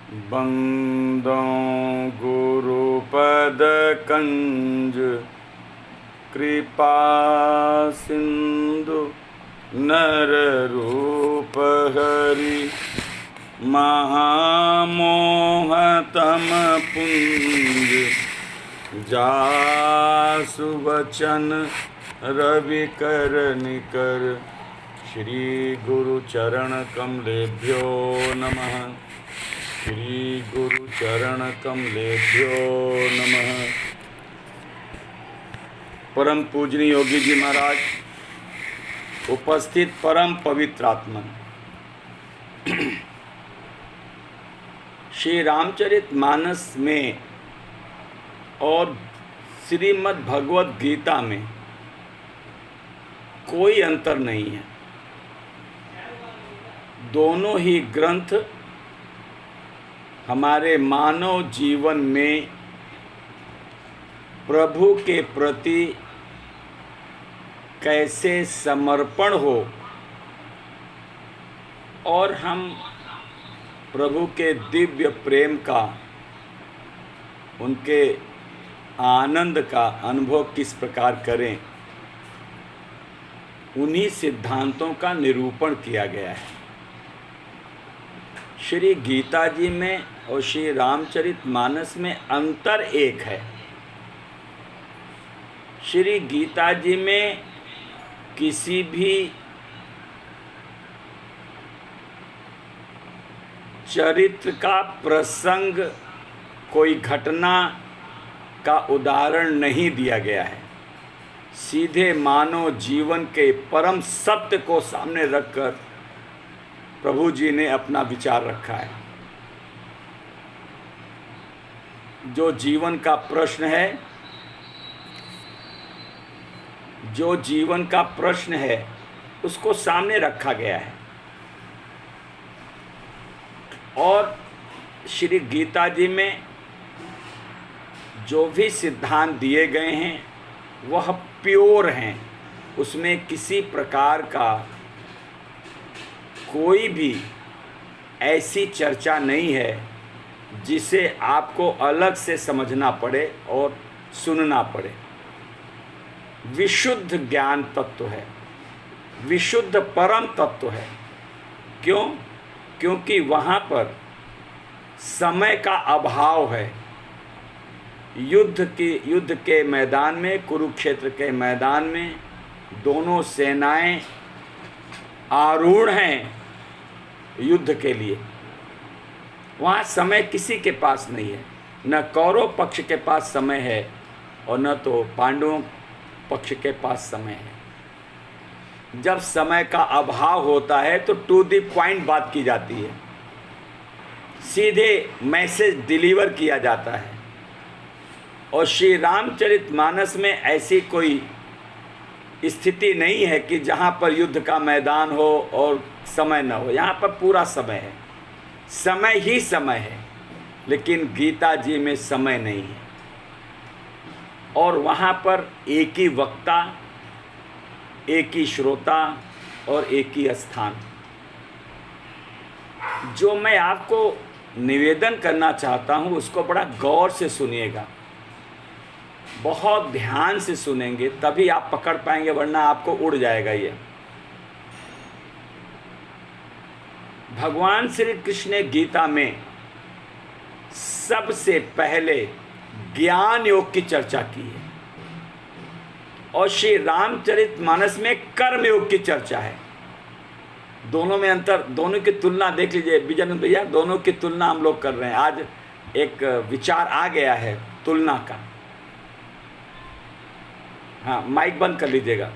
बंदों गुरुपद कंज कृपा सिंधु नर रूप हरि महामोहतम पुंज जासु वचन रवि कर निकर श्री गुरु चरण कमलेभ्यो नमः। श्री गुरु चरण कमलेभ्यो नमः। परम पूजनीय योगी जी महाराज, उपस्थित परम पवित्र आत्मा, श्री रामचरित मानस में और श्रीमद् भगवत गीता में कोई अंतर नहीं है। दोनों ही ग्रंथ हमारे मानव जीवन में प्रभु के प्रति कैसे समर्पण हो और हम प्रभु के दिव्य प्रेम का, उनके आनंद का अनुभव किस प्रकार करें, उन्हीं सिद्धांतों का निरूपण किया गया है। श्री गीता जी में और श्री रामचरित मानस में अंतर एक है। श्री गीता जी में किसी भी चरित्र का प्रसंग, कोई घटना का उदाहरण नहीं दिया गया है। सीधे मानव जीवन के परम सत्य को सामने रखकर प्रभु जी ने अपना विचार रखा है। जो जीवन का प्रश्न है, जो जीवन का प्रश्न है, उसको सामने रखा गया है। और श्री गीता जी में जो भी सिद्धांत दिए गए हैं वह प्योर हैं। उसमें किसी प्रकार का कोई भी ऐसी चर्चा नहीं है जिसे आपको अलग से समझना पड़े और सुनना पड़े। विशुद्ध ज्ञान तत्व है, विशुद्ध परम तत्व है। क्यों? क्योंकि वहाँ पर समय का अभाव है। युद्ध के मैदान में, कुरुक्षेत्र के मैदान में दोनों सेनाएं आरूढ़ हैं युद्ध के लिए। वहाँ समय किसी के पास नहीं है। न कौरव पक्ष के पास समय है और न तो पांडवों पक्ष के पास समय है। जब समय का अभाव होता है तो टू द पॉइंट बात की जाती है, सीधे मैसेज डिलीवर किया जाता है। और श्री रामचरित मानस में ऐसी कोई स्थिति नहीं है कि जहाँ पर युद्ध का मैदान हो और समय न हो। यहाँ पर पूरा समय है, समय ही समय है। लेकिन गीता जी में समय नहीं है। और वहाँ पर एक ही वक्ता, एक ही श्रोता और एक ही स्थान। जो मैं आपको निवेदन करना चाहता हूँ उसको बड़ा गौर से सुनिएगा, बहुत ध्यान से सुनेंगे तभी आप पकड़ पाएंगे, वरना आपको उड़ जाएगा ये। भगवान श्री कृष्ण ने गीता में सबसे पहले ज्ञान योग की चर्चा की है और श्री रामचरित मानस में कर्म योग की चर्चा है। दोनों में अंतर, दोनों की तुलना देख लीजिए विजन भैया, दोनों की तुलना हम लोग कर रहे हैं। आज एक विचार आ गया है तुलना का। हाँ, माइक बंद कर लीजिएगा।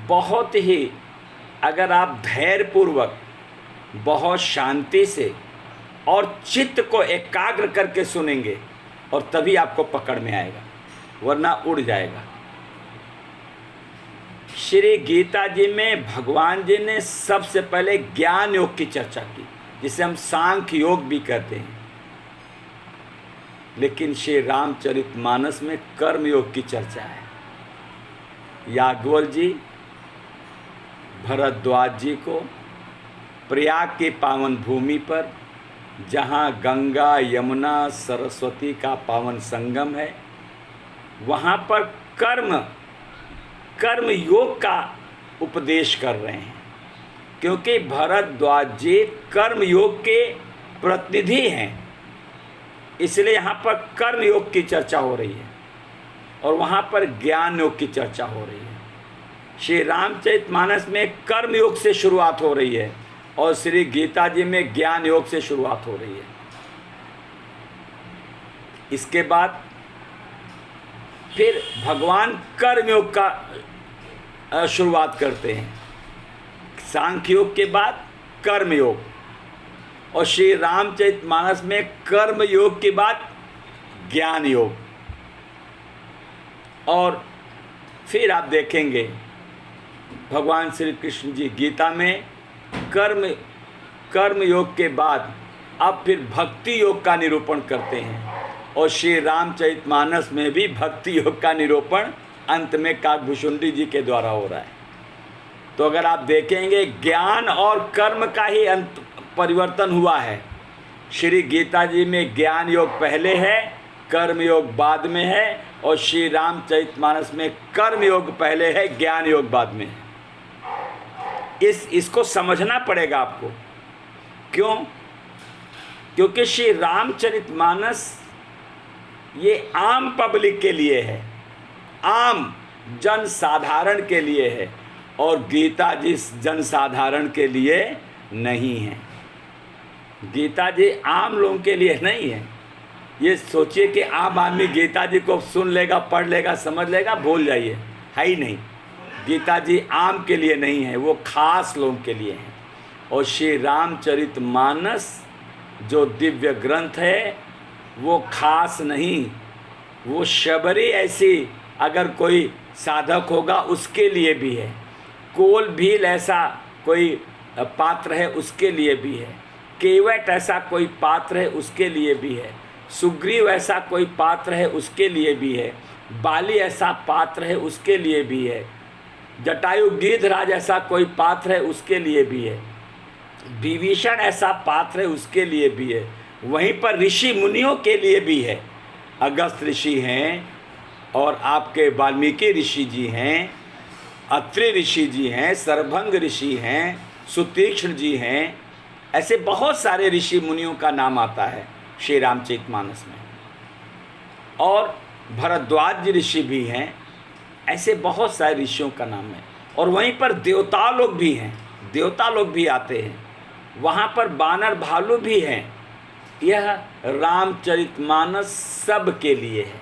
बहुत ही अगर आप धैर्यपूर्वक, बहुत शांति से और चित्त को एकाग्र करके सुनेंगे और तभी आपको पकड़ में आएगा, वरना उड़ जाएगा। श्री गीता जी में भगवान जी ने सबसे पहले ज्ञान योग की चर्चा की, जिसे हम सांख्य योग भी कहते हैं। लेकिन श्री रामचरित मानस में कर्म योग की चर्चा है। याज्ञवल्क्य जी भरद्वाज जी को प्रयाग की पावन भूमि पर, जहाँ गंगा यमुना सरस्वती का पावन संगम है, वहाँ पर कर्म योग का उपदेश कर रहे हैं, क्योंकि भरद्वाज जी कर्म योग के प्रतिनिधि हैं। इसलिए यहाँ पर कर्म योग की चर्चा हो रही है और वहाँ पर ज्ञान योग की चर्चा हो रही है। श्री रामचरितमानस में कर्म योग से शुरुआत हो रही है और श्री गीता जी में ज्ञान योग से शुरुआत हो रही है। इसके बाद फिर भगवान कर्म योग का शुरुआत करते हैं। सांख्य योग के बाद कर्म योग, और श्री रामचरितमानस में कर्म योग के बाद ज्ञान योग। और फिर आप देखेंगे भगवान श्री कृष्ण जी गीता में कर्म योग के बाद अब फिर भक्ति योग का निरूपण करते हैं, और श्री रामचरितमानस में भी भक्ति योग का निरूपण अंत में काकभूषुंडी जी के द्वारा हो रहा है। तो अगर आप देखेंगे ज्ञान और कर्म का ही अंत परिवर्तन हुआ है। श्री गीता जी में ज्ञान योग पहले है, कर्म योग बाद में है, और श्री रामचरितमानस में कर्म योग पहले है, ज्ञान योग बाद में है। इसको समझना पड़ेगा आपको। क्यों? क्योंकि श्री रामचरितमानस ये आम पब्लिक के लिए है, आम जन साधारण के लिए है, और गीता जी जनसाधारण के लिए नहीं है। गीता जी आम लोगों के लिए नहीं है। ये सोचिए कि आम आदमी गीता जी को सुन लेगा, पढ़ लेगा, समझ लेगा, भूल जाइए, है ही नहीं। गीता जी आम के लिए नहीं है, वो खास लोगों के लिए है। और श्री रामचरितमानस जो दिव्य ग्रंथ है वो खास नहीं, वो शबरी ऐसी अगर कोई साधक होगा उसके लिए भी है, कोल भील ऐसा कोई पात्र है उसके लिए भी है, केवट ऐसा कोई पात्र है उसके लिए भी है, सुग्रीव ऐसा कोई पात्र है उसके लिए भी है, बाली ऐसा पात्र है उसके लिए भी है, जटायु गिद्धराज ऐसा कोई पात्र है उसके लिए भी है, विभीषण ऐसा पात्र है उसके लिए भी है। वहीं पर ऋषि मुनियों के लिए भी है। अगस्त ऋषि हैं, और आपके वाल्मीकि ऋषि जी हैं, अत्रि ऋषि जी हैं, सरभंग ऋषि हैं, सुतीक्ष्ण जी हैं। ऐसे बहुत सारे ऋषि मुनियों का नाम आता है श्री रामचरितमानस में, और भरद्वाज ऋषि भी हैं। ऐसे बहुत सारे ऋषियों का नाम है। और वहीं पर देवता लोग भी हैं, देवता लोग भी आते हैं, वहाँ पर बानर भालू भी हैं। यह रामचरितमानस सब के लिए है।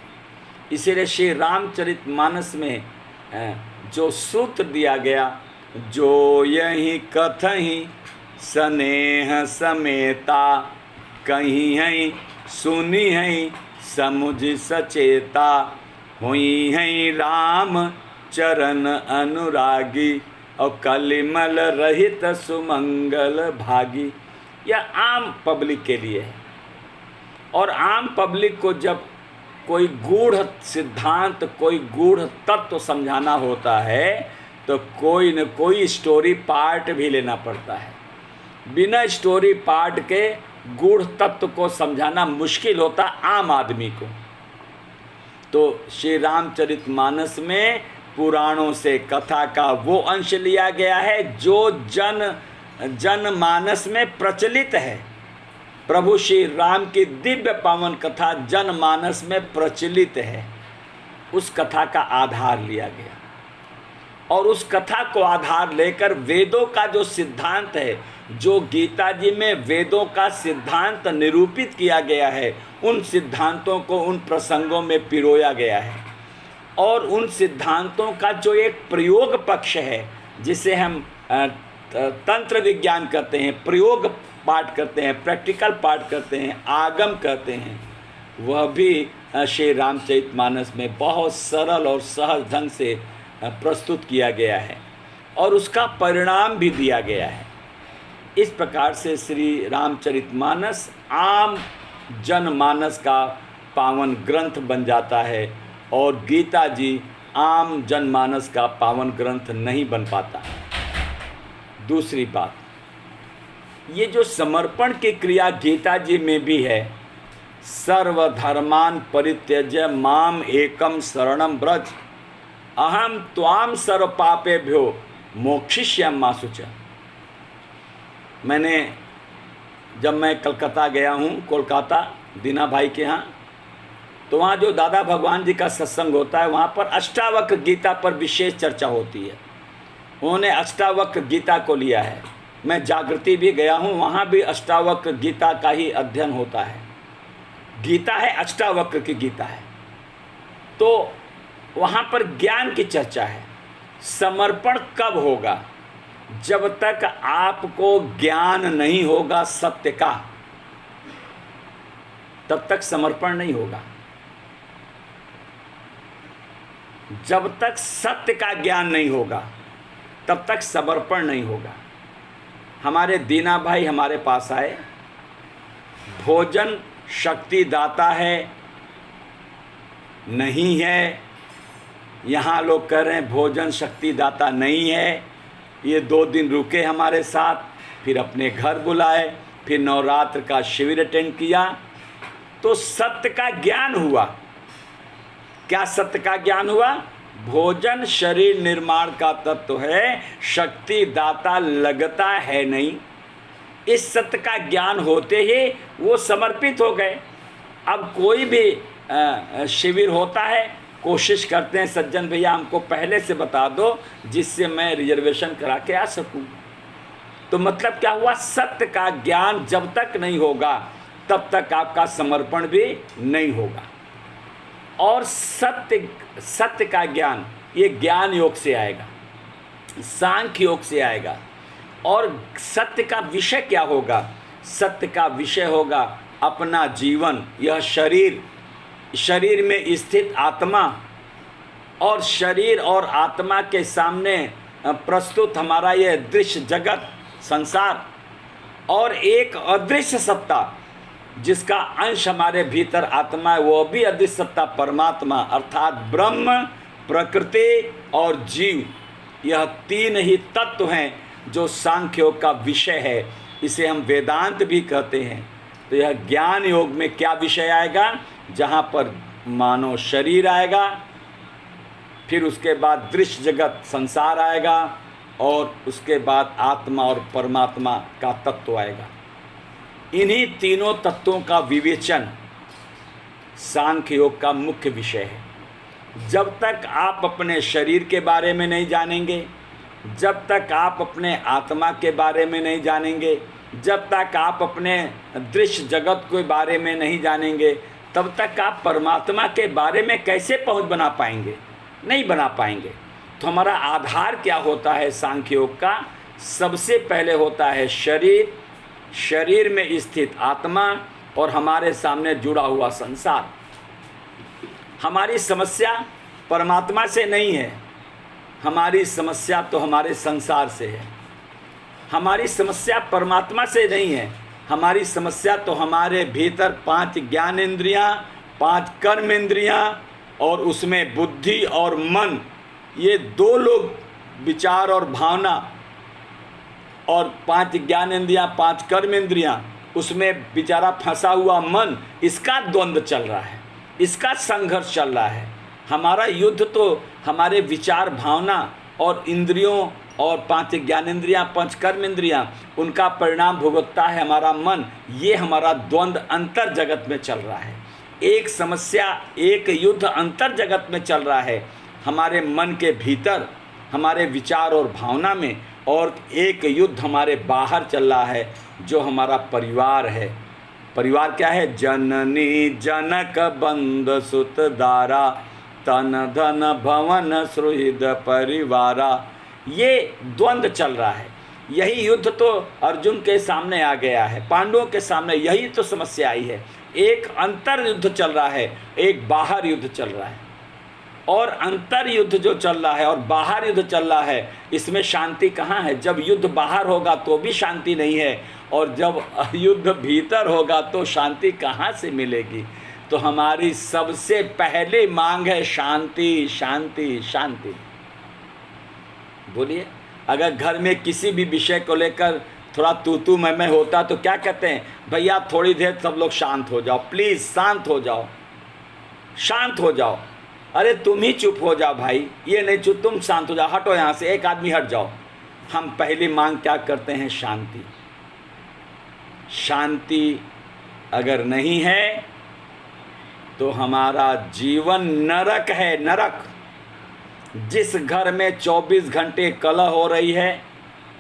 इसीलिए श्री रामचरितमानस में जो सूत्र दिया गया, जो यही कथहि स्नेह समेता, कहीं है सुनी है समुझ सचेता, हुई है राम चरण अनुरागी, और कलिमल रहित सुमंगल भागी। यह आम पब्लिक के लिए है। और आम पब्लिक को जब कोई गूढ़ सिद्धांत, कोई गूढ़ तत्व समझाना होता है तो कोई न कोई स्टोरी पार्ट भी लेना पड़ता है। बिना स्टोरी पार्ट के गूढ़ तत्व को समझाना मुश्किल होता आम आदमी को। तो श्री रामचरितमानस में पुराणों से कथा का वो अंश लिया गया है जो जनमानस में प्रचलित है। प्रभु श्री राम की दिव्य पावन कथा जनमानस में प्रचलित है, उस कथा का आधार लिया गया। और उस कथा को आधार लेकर वेदों का जो सिद्धांत है, जो गीता जी में वेदों का सिद्धांत निरूपित किया गया है, उन सिद्धांतों को उन प्रसंगों में पिरोया गया है। और उन सिद्धांतों का जो एक प्रयोग पक्ष है, जिसे हम तंत्र विज्ञान कहते हैं, प्रयोग पाठ करते हैं, प्रैक्टिकल पाठ करते हैं, आगम कहते हैं, वह भी श्री रामचरितमानस में बहुत सरल और सहज ढंग से प्रस्तुत किया गया है और उसका परिणाम भी दिया गया है। इस प्रकार से श्री रामचरितमानस आम जनमानस का पावन ग्रंथ बन जाता है और गीता जी आम जनमानस का पावन ग्रंथ नहीं बन पाता। दूसरी बात, ये जो समर्पण की क्रिया गीता जी में भी है, सर्वधर्मान परित्यज्य माम एकम शरणम व्रज अहम त्वाम सर्व पापेभ्यो मोक्षिष्यामि मा शुचः। जब मैं कलकत्ता गया हूँ, कोलकाता दीना भाई के यहाँ, तो वहाँ जो दादा भगवान जी का सत्संग होता है, वहाँ पर अष्टावक्र गीता पर विशेष चर्चा होती है। उन्होंने अष्टावक्र गीता को लिया है। मैं जागृति भी गया हूँ, वहाँ भी अष्टावक्र गीता का ही अध्ययन होता है। गीता है, अष्टावक्र की गीता है। तो वहाँ पर ज्ञान की चर्चा है। समर्पण कब होगा? जब तक आपको ज्ञान नहीं होगा सत्य का, तब तक समर्पण नहीं होगा। जब तक सत्य का ज्ञान नहीं होगा, तब तक समर्पण नहीं होगा। हमारे दीना भाई हमारे पास आए, भोजन शक्ति दाता है, नहीं है। यहाँ लोग कह रहे हैं भोजन शक्ति दाता नहीं है। ये 2 दिन रुके हमारे साथ, फिर अपने घर बुलाए, फिर नवरात्र का शिविर अटेंड किया, तो सत्य का ज्ञान हुआ। क्या सत्य का ज्ञान हुआ? भोजन शरीर निर्माण का तत्व है, शक्ति दाता लगता है नहीं। इस सत्य का ज्ञान होते ही वो समर्पित हो गए। अब कोई भी शिविर होता है, कोशिश करते हैं सज्जन भैया हमको पहले से बता दो जिससे मैं रिजर्वेशन करा के आ सकूं। तो मतलब क्या हुआ? सत्य का ज्ञान जब तक नहीं होगा तब तक आपका समर्पण भी नहीं होगा। और सत्य का ज्ञान ये ज्ञान योग से आएगा, सांख्य योग से आएगा। और सत्य का विषय क्या होगा? सत्य का विषय होगा अपना जीवन, यह शरीर में स्थित आत्मा, और शरीर और आत्मा के सामने प्रस्तुत हमारा यह दृश्य जगत संसार, और एक अदृश्य सत्ता जिसका अंश हमारे भीतर आत्मा है, वो भी अदृश्य सत्ता परमात्मा अर्थात ब्रह्म, प्रकृति और जीव। यह 3 ही तत्व हैं जो सांख्य योग का विषय है। इसे हम वेदांत भी कहते हैं। तो यह ज्ञान योग में क्या विषय आएगा? जहाँ पर मानव शरीर आएगा, फिर उसके बाद दृश्य जगत संसार आएगा, और उसके बाद आत्मा और परमात्मा का तत्व आएगा। इन्हीं तीनों तत्वों का विवेचन सांख्य योग का मुख्य विषय है। जब तक आप अपने शरीर के बारे में नहीं जानेंगे, जब तक आप अपने आत्मा के बारे में नहीं जानेंगे, जब तक आप अपने दृश्य जगत के बारे में नहीं जानेंगे, तब तक आप परमात्मा के बारे में कैसे पहुंच बना पाएंगे? नहीं बना पाएंगे। तो हमारा आधार क्या होता है सांख्य योग का? सबसे पहले होता है शरीर, शरीर में स्थित आत्मा और हमारे सामने जुड़ा हुआ संसार। हमारी समस्या परमात्मा से नहीं है, हमारी समस्या तो हमारे संसार से है। हमारी समस्या परमात्मा से नहीं है, हमारी समस्या तो हमारे भीतर 5 ज्ञानेंद्रियाँ, 5 कर्मेंद्रियाँ और उसमें बुद्धि और मन, ये 2 लोग विचार और भावना, और 5 ज्ञानेंद्रियाँ 5 कर्मेंद्रियाँ, उसमें बेचारा फंसा हुआ मन, इसका द्वंद्व चल रहा है, इसका संघर्ष चल रहा है। हमारा युद्ध तो हमारे विचार भावना और इंद्रियों और 5 ज्ञानेंद्रियाँ 5 कर्मेंद्रियाँ, उनका परिणाम भुगतता है हमारा मन। ये हमारा द्वंद्व अंतर जगत में चल रहा है। एक समस्या, एक युद्ध अंतर जगत में चल रहा है, हमारे मन के भीतर, हमारे विचार और भावना में, और एक युद्ध हमारे बाहर चल रहा है जो हमारा परिवार है। परिवार क्या है? जननी जनक बंद सुत दारा, तन धन भवन सुहृद परिवारा। ये द्वंद्व चल रहा है। यही युद्ध तो अर्जुन के सामने आ गया है, पांडवों के सामने यही तो समस्या आई है। एक अंतर युद्ध चल रहा है, एक बाहर युद्ध चल रहा है। और अंतर युद्ध जो चल रहा है और बाहर युद्ध चल रहा है, इसमें शांति कहाँ है? जब युद्ध बाहर होगा तो भी शांति नहीं है, और जब युद्ध भीतर होगा तो शांति कहाँ से मिलेगी? तो हमारी सबसे पहली मांग है शांति, शांति, शांति। बोलिए, अगर घर में किसी भी विषय को लेकर थोड़ा तू मैं होता तो क्या कहते हैं, भैया थोड़ी देर सब लोग शांत हो जाओ, प्लीज़ शांत हो जाओ, शांत हो जाओ। अरे तुम ही चुप हो जाओ भाई, ये नहीं चुप, तुम शांत हो जाओ, हटो यहाँ से, एक आदमी हट जाओ। हम पहली मांग क्या करते हैं, शांति। शांति अगर नहीं है तो हमारा जीवन नरक है, नरक। जिस घर में 24 घंटे कलह हो रही है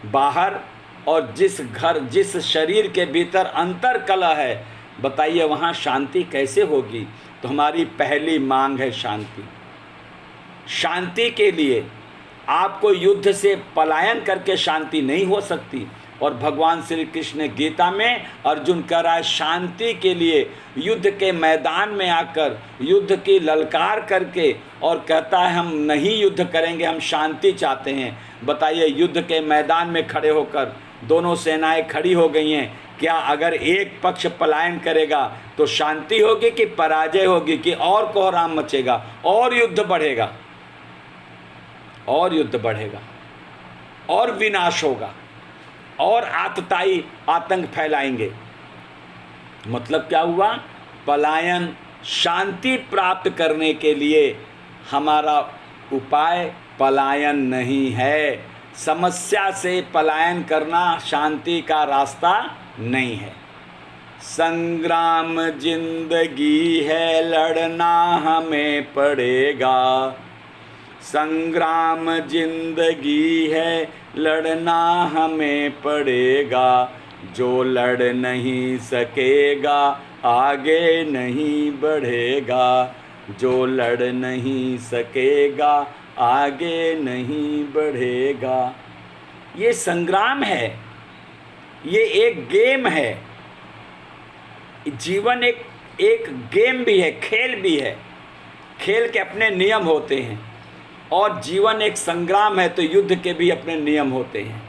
बाहर, और जिस शरीर के भीतर अंतर कलह है, बताइए वहाँ शांति कैसे होगी। तो हमारी पहली मांग है शांति। शांति के लिए आपको युद्ध से पलायन करके शांति नहीं हो सकती। और भगवान श्री कृष्ण ने गीता में अर्जुन कह रहा है शांति के लिए युद्ध के मैदान में आकर युद्ध की ललकार करके, और कहता है हम नहीं युद्ध करेंगे, हम शांति चाहते हैं। बताइए युद्ध के मैदान में खड़े होकर दोनों सेनाएं खड़ी हो गई हैं, क्या अगर एक पक्ष पलायन करेगा तो शांति होगी कि पराजय होगी, कि और कोहराम मचेगा और युद्ध बढ़ेगा, और युद्ध बढ़ेगा और विनाश होगा और आतताई आतंक फैलाएंगे। मतलब क्या हुआ, पलायन। शांति प्राप्त करने के लिए हमारा उपाय पलायन नहीं है। समस्या से पलायन करना शांति का रास्ता नहीं है। संग्राम जिंदगी है, लड़ना हमें पड़ेगा। संग्राम जिंदगी है, लड़ना हमें पड़ेगा। जो लड़ नहीं सकेगा आगे नहीं बढ़ेगा। जो लड़ नहीं सकेगा आगे नहीं बढ़ेगा। ये संग्राम है, ये एक गेम है। जीवन एक गेम भी है, खेल भी है। खेल के अपने नियम होते हैं, और जीवन एक संग्राम है तो युद्ध के भी अपने नियम होते हैं।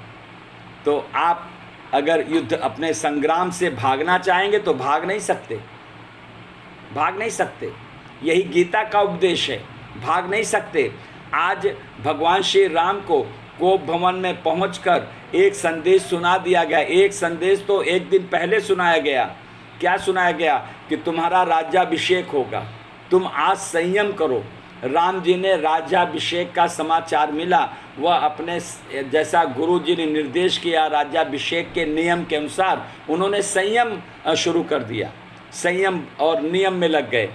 तो आप अगर युद्ध अपने संग्राम से भागना चाहेंगे तो भाग नहीं सकते, भाग नहीं सकते। यही गीता का उपदेश है, भाग नहीं सकते। आज भगवान श्री राम को कोप भवन में पहुंचकर एक संदेश सुना दिया गया। एक संदेश तो एक दिन पहले सुनाया गया। क्या सुनाया गया कि तुम्हारा राज्याभिषेक होगा, तुम आज संयम करो। राम जी ने राज्याभिषेक का समाचार मिला, वह अपने जैसा गुरु जी ने निर्देश किया राज्याभिषेक के नियम के अनुसार उन्होंने संयम शुरू कर दिया, संयम और नियम में लग गए।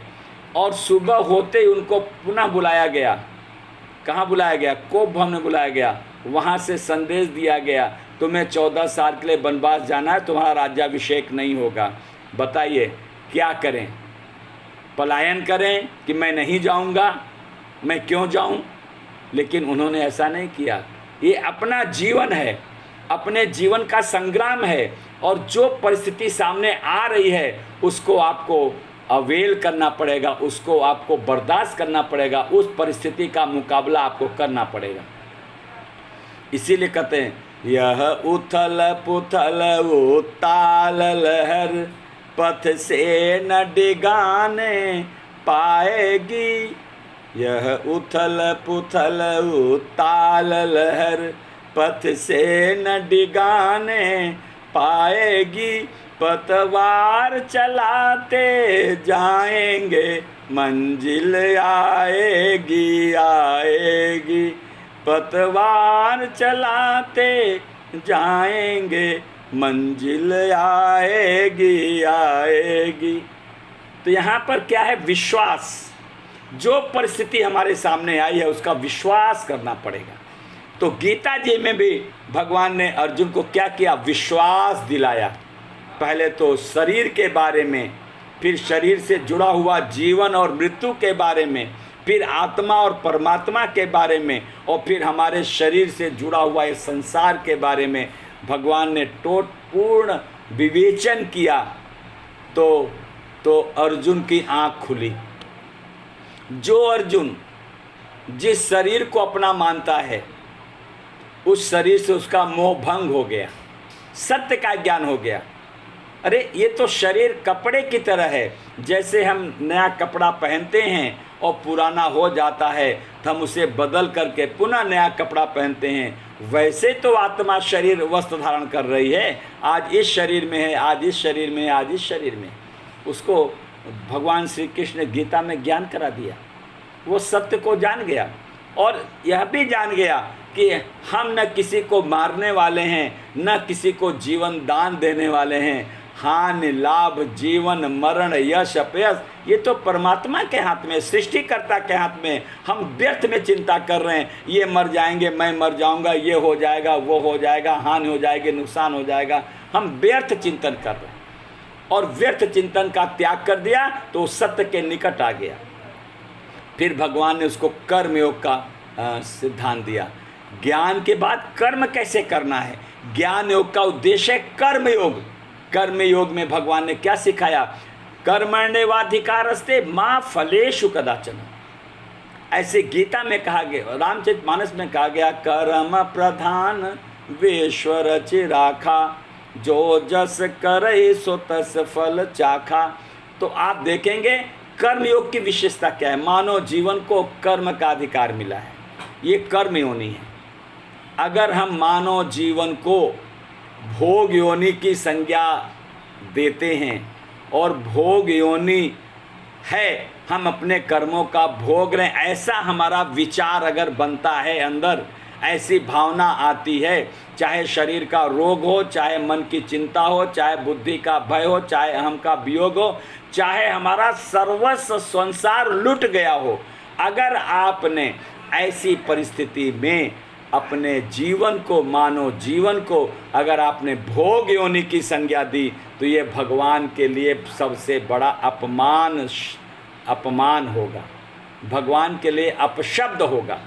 और सुबह होते ही उनको पुनः बुलाया गया। कहाँ बुलाया गया? कोप भवन में बुलाया गया। वहाँ से संदेश दिया गया तुम्हें 14 साल के लिए वनवास जाना है, तुम्हारा राज्याभिषेक नहीं होगा। बताइए क्या करें? पलायन करें कि मैं नहीं जाऊँगा, मैं क्यों जाऊं? लेकिन उन्होंने ऐसा नहीं किया। ये अपना जीवन है, अपने जीवन का संग्राम है, और जो परिस्थिति सामने आ रही है उसको आपको अवेल करना पड़ेगा, उसको आपको बर्दाश्त करना पड़ेगा, उस परिस्थिति का मुकाबला आपको करना पड़ेगा। इसीलिए कहते हैं यह उथल पुथल उताल लहर पथ से न डिगाने पाएगी। यह उथल पुथल उताल लहर पथ से न डिगाने पाएगी। पतवार चलाते जाएंगे मंजिल आएगी आएगी। पतवार चलाते जाएंगे मंजिल आएगी आएगी। तो यहाँ पर क्या है? विश्वास। जो परिस्थिति हमारे सामने आई है उसका विश्वास करना पड़ेगा। तो गीता जी में भी भगवान ने अर्जुन को क्या किया? विश्वास दिलाया। पहले तो शरीर के बारे में, फिर शरीर से जुड़ा हुआ जीवन और मृत्यु के बारे में, फिर आत्मा और परमात्मा के बारे में, और फिर हमारे शरीर से जुड़ा हुआ इस संसार के बारे में भगवान ने पूर्ण विवेचन किया। तो अर्जुन की आँख खुली। जो अर्जुन जिस शरीर को अपना मानता है उस शरीर से उसका मोह भंग हो गया, सत्य का ज्ञान हो गया। अरे ये तो शरीर कपड़े की तरह है। जैसे हम नया कपड़ा पहनते हैं और पुराना हो जाता है तो हम उसे बदल करके पुनः नया कपड़ा पहनते हैं, वैसे तो आत्मा शरीर वस्त्र धारण कर रही है, आज इस शरीर में है, आज इस शरीर में है, आज इस शरीर में। उसको भगवान श्री कृष्ण ने गीता में ज्ञान करा दिया। वो सत्य को जान गया और यह भी जान गया कि हम न किसी को मारने वाले हैं, न किसी को जीवन दान देने वाले हैं। हानि लाभ जीवन मरण यश अपयश ये तो परमात्मा के हाथ में, सृष्टिकर्ता के हाथ में। हम व्यर्थ में चिंता कर रहे हैं, ये मर जाएंगे, मैं मर जाऊंगा, ये हो जाएगा, वो हो जाएगा, हानि हो जाएगी, नुकसान हो जाएगा। हम व्यर्थ चिंतन कर रहे हैं और व्यर्थ चिंतन का त्याग कर दिया तो सत्य के निकट आ गया। फिर भगवान ने उसको कर्म योग का सिद्धांत दिया। ज्ञान के बाद कर्म कैसे करना है, ज्ञान योग का उद्देश्य है कर्म योग। कर्म योग में भगवान ने क्या सिखाया, कर्मण्येवाधिकारस्ते मा फलेषु कदाचन। ऐसे गीता में कहा गया, रामचरितमानस में कहा गया, कर्म प्रधान वेश्वर चिराखा, जो जस करे सो तस फल चाखा। तो आप देखेंगे कर्म योग की विशेषता क्या है। मानव जीवन को कर्म का अधिकार मिला है, ये कर्म योनि है। अगर हम मानव जीवन को भोग योनि की संज्ञा देते हैं और भोग योनि है, हम अपने कर्मों का भोग रहे, ऐसा हमारा विचार अगर बनता है अंदर, ऐसी भावना आती है, चाहे शरीर का रोग हो, चाहे मन की चिंता हो, चाहे बुद्धि का भय हो, चाहे अहम का वियोग हो, चाहे हमारा सर्वस्व संसार लुट गया हो, अगर आपने ऐसी परिस्थिति में अपने जीवन को, मानव जीवन को अगर आपने भोग योनि की संज्ञा दी, तो ये भगवान के लिए सबसे बड़ा अपमान होगा, भगवान के लिए अपशब्द होगा।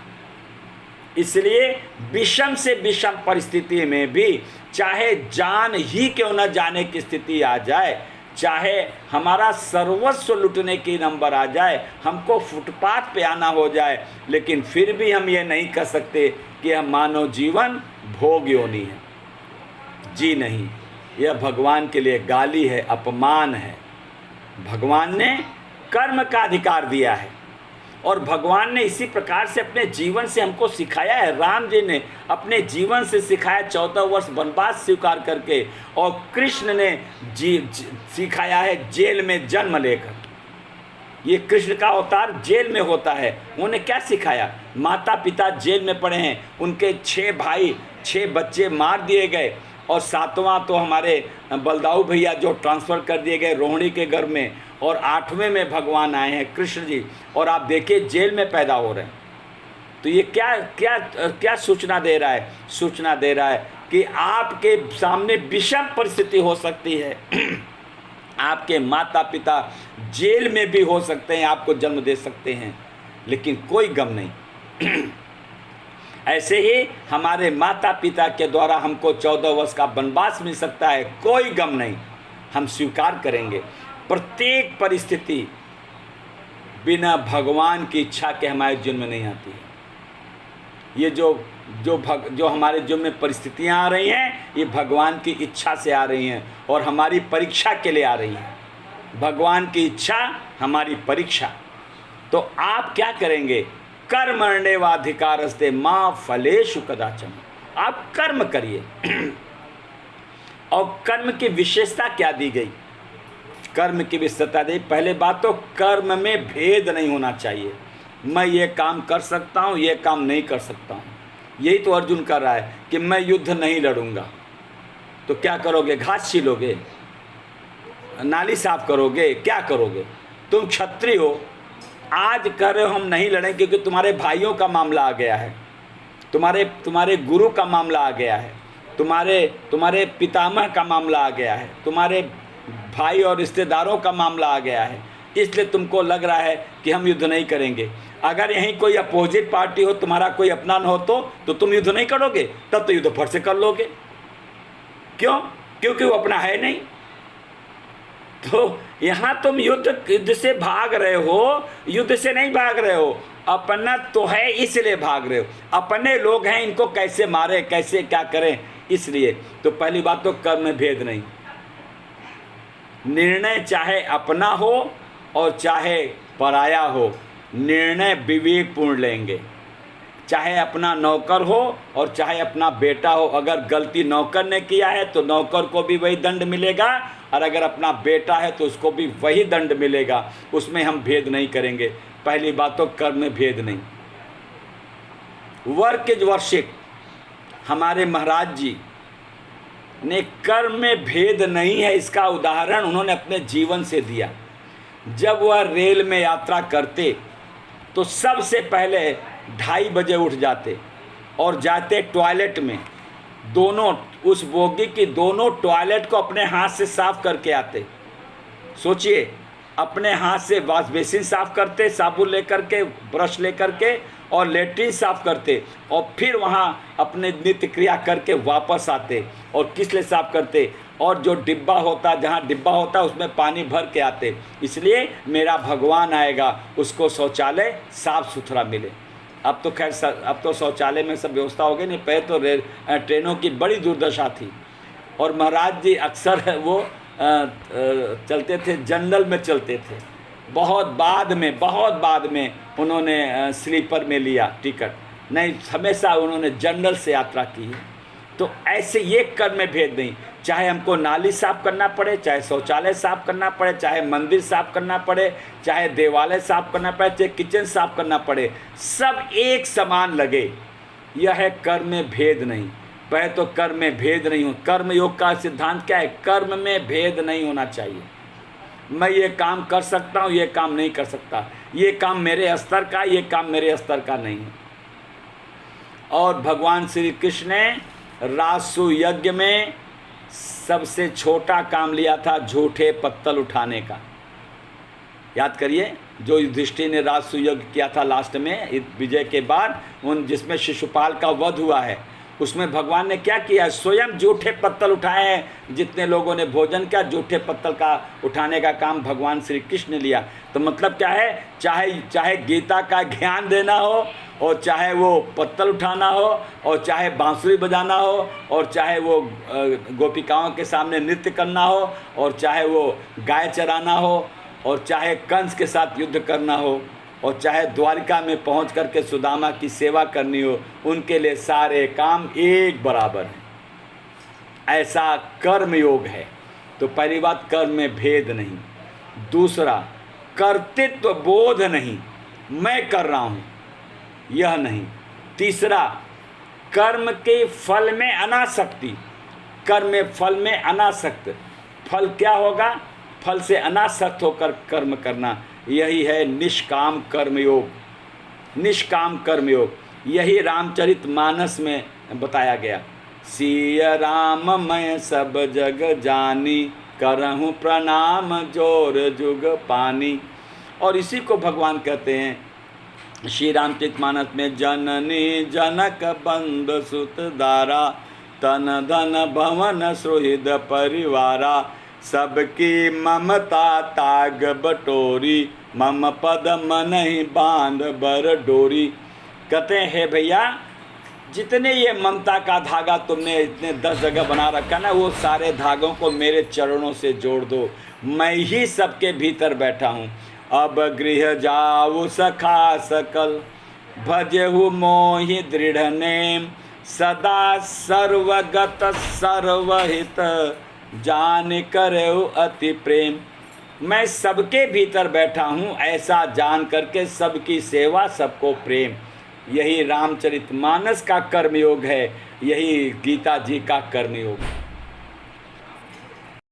इसलिए विषम से विषम परिस्थिति में भी, चाहे जान ही क्यों न जाने की स्थिति आ जाए, चाहे हमारा सर्वस्व लुटने की नंबर आ जाए, हमको फुटपाथ पे आना हो जाए, लेकिन फिर भी हम ये नहीं कह सकते कि हम मानव जीवन भोग योनि है। जी नहीं, यह भगवान के लिए गाली है, अपमान है। भगवान ने कर्म का अधिकार दिया है और भगवान ने इसी प्रकार से अपने जीवन से हमको सिखाया है। राम जी ने अपने जीवन से सिखाया, 14 वर्ष वनवास स्वीकार करके, और कृष्ण ने सिखाया है जेल में जन्म लेकर। ये कृष्ण का अवतार जेल में होता है। उन्होंने क्या सिखाया, माता पिता जेल में पड़े हैं, उनके 6 भाई 6 बच्चे मार दिए गए, और 7वां तो हमारे बलदाऊ भैया जो ट्रांसफ़र कर दिए गए रोहिणी के घर में, और 8वें में भगवान आए हैं कृष्ण जी, और आप देखिए जेल में पैदा हो रहे हैं। तो ये क्या क्या क्या सूचना दे रहा है, सूचना दे रहा है कि आपके सामने विषम परिस्थिति हो सकती है। आपके माता पिता जेल में भी हो सकते हैं, आपको जन्म दे सकते हैं, लेकिन कोई गम नहीं। ऐसे ही हमारे माता पिता के द्वारा हमको 14 वर्ष का वनवास मिल सकता है, कोई गम नहीं, हम स्वीकार करेंगे। प्रत्येक परिस्थिति बिना भगवान की इच्छा के हमारे जीवन में नहीं आती है। ये जो हमारे जीवन में परिस्थितियां आ रही हैं, ये भगवान की इच्छा से आ रही हैं और हमारी परीक्षा के लिए आ रही हैं। भगवान की इच्छा हमारी परीक्षा। तो आप क्या करेंगे, कर्मण्येवाधिकारस्ते मा फलेषु कदाचन। आप कर्म करिए। और कर्म की विशेषता क्या दी गई, कर्म की विशेषता दी, पहले बात तो कर्म में भेद नहीं होना चाहिए। मैं ये काम कर सकता हूँ, ये काम नहीं कर सकता हूँ। यही तो अर्जुन कर रहा है कि मैं युद्ध नहीं लड़ूंगा। तो क्या करोगे, घास छीलोगे, नाली साफ करोगे, क्या करोगे? तुम क्षत्रिय हो, आज कह रहे हो हम नहीं लड़ें क्योंकि तुम्हारे भाइयों का मामला आ गया है, तुम्हारे गुरु का मामला आ गया है, तुम्हारे पितामह का मामला आ गया है, तुम्हारे भाई और रिश्तेदारों का मामला आ गया है, इसलिए तुमको लग रहा है कि हम युद्ध नहीं करेंगे। अगर यहीं कोई अपोजिट पार्टी हो, तुम्हारा कोई अपना न हो, तो तुम युद्ध नहीं करोगे, तब तो युद्ध फट से कर लोगे। क्यों? क्योंकि वो अपना है नहीं। तो यहाँ तुम युद्ध से भाग रहे हो, युद्ध से नहीं भाग रहे हो, अपना तो है इसलिए भाग रहे हो। अपने लोग हैं, इनको कैसे मारे, कैसे क्या करें, इसलिए। तो पहली बात तो कर्म में भेद नहीं। निर्णय चाहे अपना हो और चाहे पराया हो, निर्णय विवेकपूर्ण लेंगे। चाहे अपना नौकर हो और चाहे अपना बेटा हो। अगर गलती नौकर ने किया है तो नौकर को भी वही दंड मिलेगा, और अगर अपना बेटा है तो उसको भी वही दंड मिलेगा। उसमें हम भेद नहीं करेंगे। पहली बात तो कर्म में भेद नहीं। Work is worship. हमारे महाराज जी ने कर्म में भेद नहीं है, इसका उदाहरण उन्होंने अपने जीवन से दिया। जब वह रेल में यात्रा करते तो सबसे पहले 2:30 बजे उठ जाते और जाते टॉयलेट में। दोनों उस बोगी की दोनों टॉयलेट को अपने हाथ से साफ करके आते। सोचिए, अपने हाथ से वॉश बेसिन साफ करते, साबुन लेकर के, ब्रश लेकर के, और लेट्रिन साफ करते, और फिर वहाँ अपने नित्य क्रिया करके वापस आते। और किस लिए साफ करते? और जो डिब्बा होता, जहाँ डिब्बा होता उसमें पानी भर के आते, इसलिए मेरा भगवान आएगा उसको शौचालय साफ सुथरा मिले। अब तो खैर अब तो शौचालय में सब व्यवस्था हो गई, नहीं पहले तो ट्रेनों की बड़ी दुर्दशा थी। और महाराज जी अक्सर वो चलते थे, जनरल में चलते थे। बहुत बाद में उन्होंने स्लीपर में लिया टिकट, नहीं हमेशा उन्होंने जनरल से यात्रा की है। तो ऐसे ये कर्म में भेद नहीं। चाहे हमको नाली साफ करना पड़े, चाहे शौचालय साफ करना पड़े, चाहे मंदिर साफ करना पड़े, चाहे देवालय साफ करना पड़े, चाहे किचन साफ करना पड़े, सब एक समान लगे। यह है कर्म में भेद नहीं। पहले तो कर्म में भेद नहीं हो। कर्म योग का सिद्धांत क्या है? कर्म में भेद नहीं होना चाहिए। मैं ये काम कर सकता हूँ, ये काम नहीं कर सकता, ये काम मेरे स्तर का, ये काम मेरे स्तर का नहीं है। और भगवान श्री कृष्ण ने राजसूय यज्ञ में सबसे छोटा काम लिया था, झूठे पत्तल उठाने का। याद करिए, जो युधिष्ठिर ने राजसूय यज्ञ किया था लास्ट में विजय के बाद, जिसमें शिशुपाल का वध हुआ है, उसमें भगवान ने क्या किया? स्वयं जूठे पत्तल उठाए हैं। जितने लोगों ने भोजन किया, जूठे पत्तल का उठाने का काम भगवान श्री कृष्ण ने लिया। तो मतलब क्या है? चाहे गीता का ज्ञान देना हो, और चाहे वो पत्तल उठाना हो, और चाहे बांसुरी बजाना हो, और चाहे वो गोपिकाओं के सामने नृत्य करना हो, और चाहे वो गाय चराना हो, और चाहे कंस के साथ युद्ध करना हो, और चाहे द्वारिका में पहुंच करके सुदामा की सेवा करनी हो, उनके लिए सारे काम एक बराबर हैं। ऐसा कर्म योग है। तो पहली बात, कर्म में भेद नहीं। दूसरा, कर्तृत्व बोध नहीं, मैं कर रहा हूँ यह नहीं। तीसरा, कर्म के फल में अनासक्ति। कर्म में फल में अनासक्त। फल क्या होगा? फल से अनासक्त होकर कर्म करना, यही है निष्काम कर्मयोग। निष्काम कर्मयोग यही रामचरितमानस में बताया गया। सिय राम मैं सब जग जानी, करहूँ प्रणाम जोर जुग पानी। और इसी को भगवान कहते हैं श्री रामचरितमानस में, जननी जनक बंद सुत दारा, तन धन भवन सुहृद परिवारा, सबकी ममता ताग बटोरी, मम पद मनहि बांध बर डोरी। कहते हैं भैया, जितने ये ममता का धागा तुमने इतने 10 जगह बना रखा ना, वो सारे धागों को मेरे चरणों से जोड़ दो। मैं ही सबके भीतर बैठा हूँ। अब गृह जाऊ सखा सकल, भजहु मोहि दृढ़ नेम, सदा सर्वगत सर्वहित, जान करऊ अति प्रेम। मैं सबके भीतर बैठा हूँ, ऐसा जान करके सबकी सेवा, सबको प्रेम। यही रामचरितमानस का कर्मयोग है, यही गीता जी का कर्मयोग है।